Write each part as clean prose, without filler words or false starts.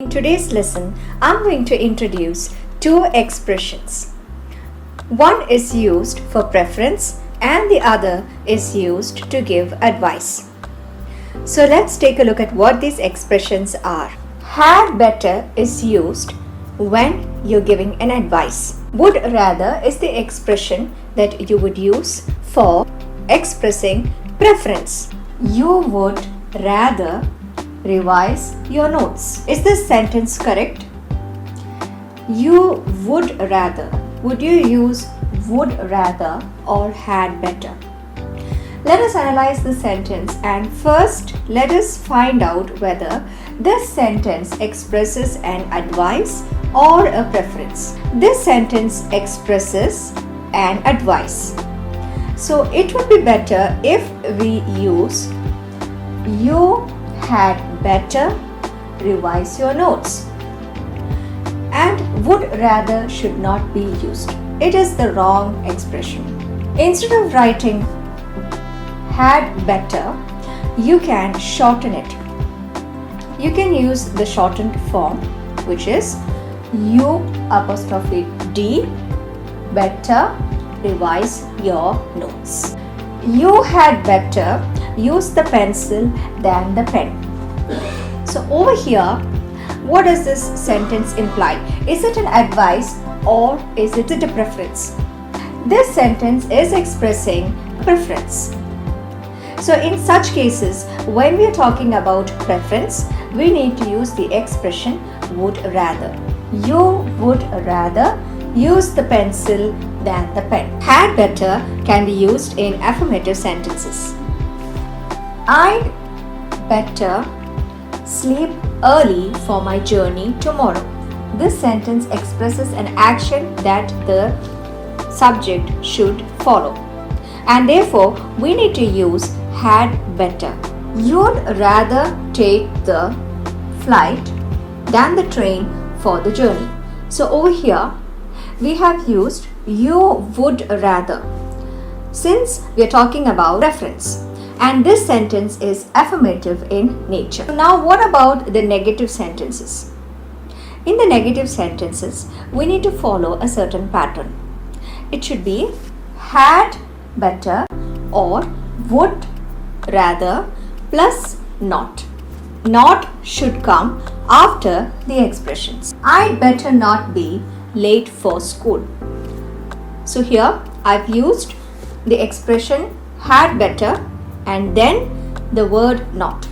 In today's lesson, I'm going to introduce two expressions. One is used for preference and the other is used to give advice. So let's take a look at what these expressions are. Had better is used when you're giving an advice. Would rather is the expression that you would use for expressing preference. You would rather revise your notes. Is this sentence correct? You would rather. Would you use would rather or had better? Let us analyze the sentence and first let us find out whether this sentence expresses an advice or a preference. This sentence expresses an advice. So it would be better if we use you had better revise your notes. And would rather should not be used. It is the wrong expression. Instead of writing had better, you can shorten it. You can use the shortened form, which is you apostrophe D better revise your notes. You had better use the pencil than the pen. So over here, what does this sentence imply? Is it an advice or is it a preference? This sentence is expressing preference. So in such cases, when we are talking about preference, we need to use the expression would rather. You would rather use the pencil than the pen. Had better can be used in affirmative sentences. I'd better sleep early for my journey tomorrow. This sentence expresses an action that the subject should follow. And therefore, we need to use had better. You'd rather take the flight than the train for the journey. So over here, we have used you would rather, since we are talking about preference. And this sentence is affirmative in nature. Now what about the negative sentences? In the negative sentences, we need to follow a certain pattern. It should be had better or would rather plus not. Not should come after the expressions. I'd better not be late for school. So here I've used the expression had better and then the word not.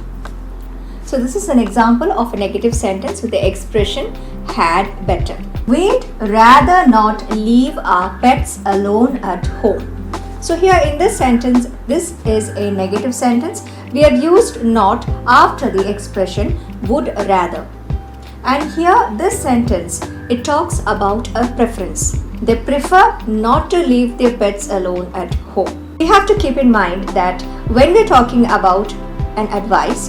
So this is an example of a negative sentence with the expression had better. We'd rather not leave our pets alone at home. So here in this sentence, this is a negative sentence. We have used not after the expression would rather. And here this sentence, it talks about a preference. They prefer not to leave their pets alone at home. We have to keep in mind that when we're talking about an advice,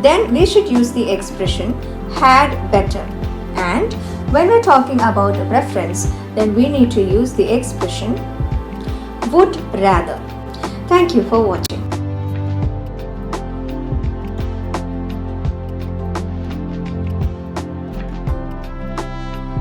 then we should use the expression had better. And when we're talking about a preference, then we need to use the expression would rather. Thank you for watching.